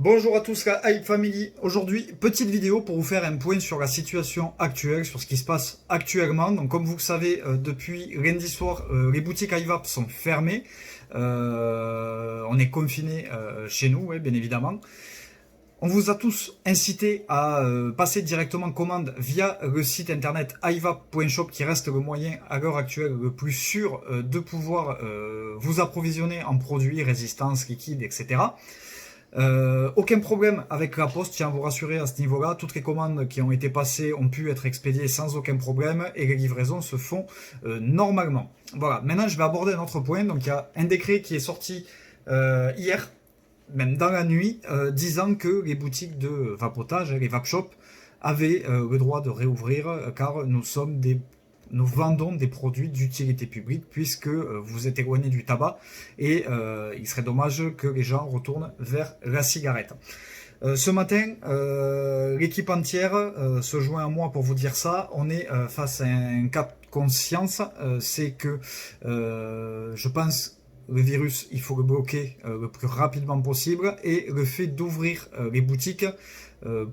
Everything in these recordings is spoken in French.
Bonjour à tous la Hype Family. Aujourd'hui, petite vidéo pour vous faire un point sur la situation actuelle, sur ce qui se passe actuellement. Donc comme vous le savez, depuis lundi soir, les boutiques IVAP sont fermées. On est confinés chez nous, ouais, bien évidemment. On vous a tous incité à passer directement commande via le site internet ivap.shop qui reste le moyen à l'heure actuelle le plus sûr de pouvoir vous approvisionner en produits, résistance, liquide, etc. Aucun problème avec la poste, tiens à vous rassurer à ce niveau-là. Toutes les commandes qui ont été passées ont pu être expédiées sans aucun problème et les livraisons se font normalement. Voilà, maintenant je vais aborder un autre point. Donc il y a un décret qui est sorti hier, même dans la nuit, disant que les boutiques de vapotage, les vape shops, avaient le droit de réouvrir car nous vendons des produits d'utilité publique puisque vous êtes éloigné du tabac et il serait dommage que les gens retournent vers la cigarette. Ce matin, l'équipe entière se joint à moi pour vous dire ça. On est face à un cas de conscience, c'est que je pense le virus, il faut le bloquer le plus rapidement possible et le fait d'ouvrir les boutiques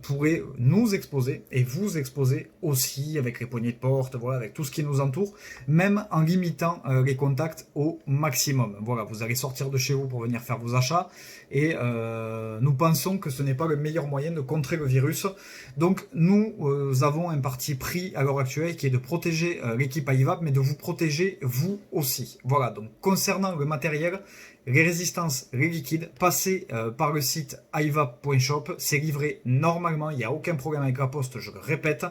pourrait nous exposer et vous exposer aussi avec les poignées de porte, voilà, avec tout ce qui nous entoure, même en limitant les contacts au maximum. Voilà, vous allez sortir de chez vous pour venir faire vos achats et nous pensons que ce n'est pas le meilleur moyen de contrer le virus. Donc nous avons un parti pris à l'heure actuelle qui est de protéger l'équipe IVAP, mais de vous protéger vous aussi. Voilà, donc concernant le matériel, les résistances, les liquides, passez par le site ivap.shop, c'est livré normalement, il n'y a aucun problème avec la poste, je le répète,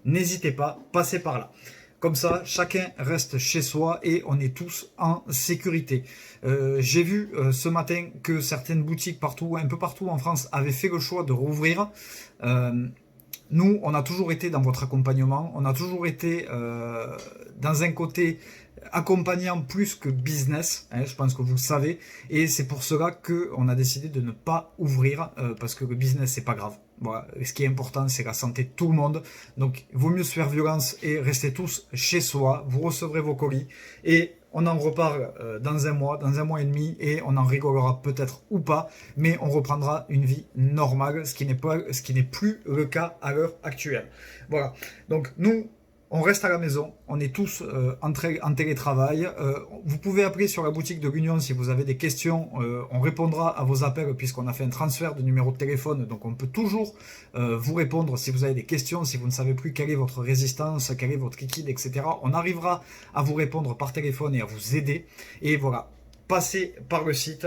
n'hésitez pas, passez par là. Comme ça, chacun reste chez soi et on est tous en sécurité. J'ai vu ce matin que certaines boutiques partout, un peu partout en France, avaient fait le choix de rouvrir. Nous, on a toujours été dans votre accompagnement, on a toujours été dans un côté accompagnant plus que business, hein, je pense que vous le savez, et c'est pour cela qu'on a décidé de ne pas ouvrir, parce que le business c'est pas grave. Voilà. Et ce qui est important c'est la santé de tout le monde, donc il vaut mieux se faire violence et rester tous chez soi, vous recevrez vos colis, et on en reparle dans un mois et demi, et on en rigolera peut-être ou pas, mais on reprendra une vie normale, ce qui n'est plus le cas à l'heure actuelle. Voilà, donc nous, on reste à la maison, on est tous en télétravail. Vous pouvez appeler sur la boutique de l'Union si vous avez des questions. On répondra à vos appels puisqu'on a fait un transfert de numéro de téléphone. Donc on peut toujours vous répondre si vous avez des questions, si vous ne savez plus quelle est votre résistance, quel est votre liquide, etc. On arrivera à vous répondre par téléphone et à vous aider. Et voilà, passez par le site.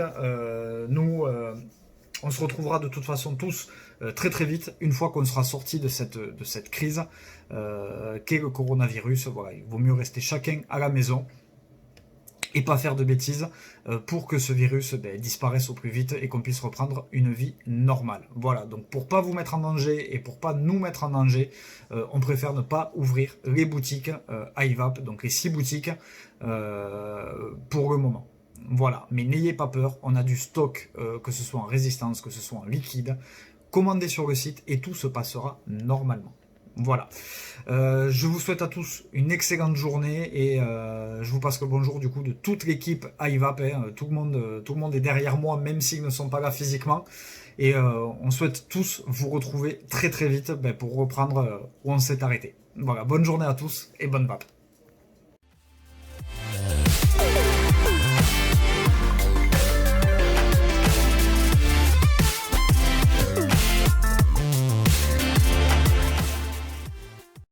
On se retrouvera de toute façon tous très très vite, une fois qu'on sera sorti de cette crise qu'est le coronavirus. Voilà, il vaut mieux rester chacun à la maison et pas faire de bêtises pour que ce virus disparaisse au plus vite et qu'on puisse reprendre une vie normale. Voilà, donc pour pas vous mettre en danger et pour pas nous mettre en danger, on préfère ne pas ouvrir les boutiques IVAP, donc les 6 boutiques pour le moment. Voilà, mais n'ayez pas peur, on a du stock, que ce soit en résistance, que ce soit en liquide. Commandez sur le site et tout se passera normalement. Voilà. Je vous souhaite à tous une excellente journée et je vous passe le bonjour du coup de toute l'équipe IVAP. Hein. Tout le monde est derrière moi, même s'ils ne sont pas là physiquement. Et on souhaite tous vous retrouver très très vite pour reprendre où on s'est arrêté. Voilà, bonne journée à tous et bonne vape.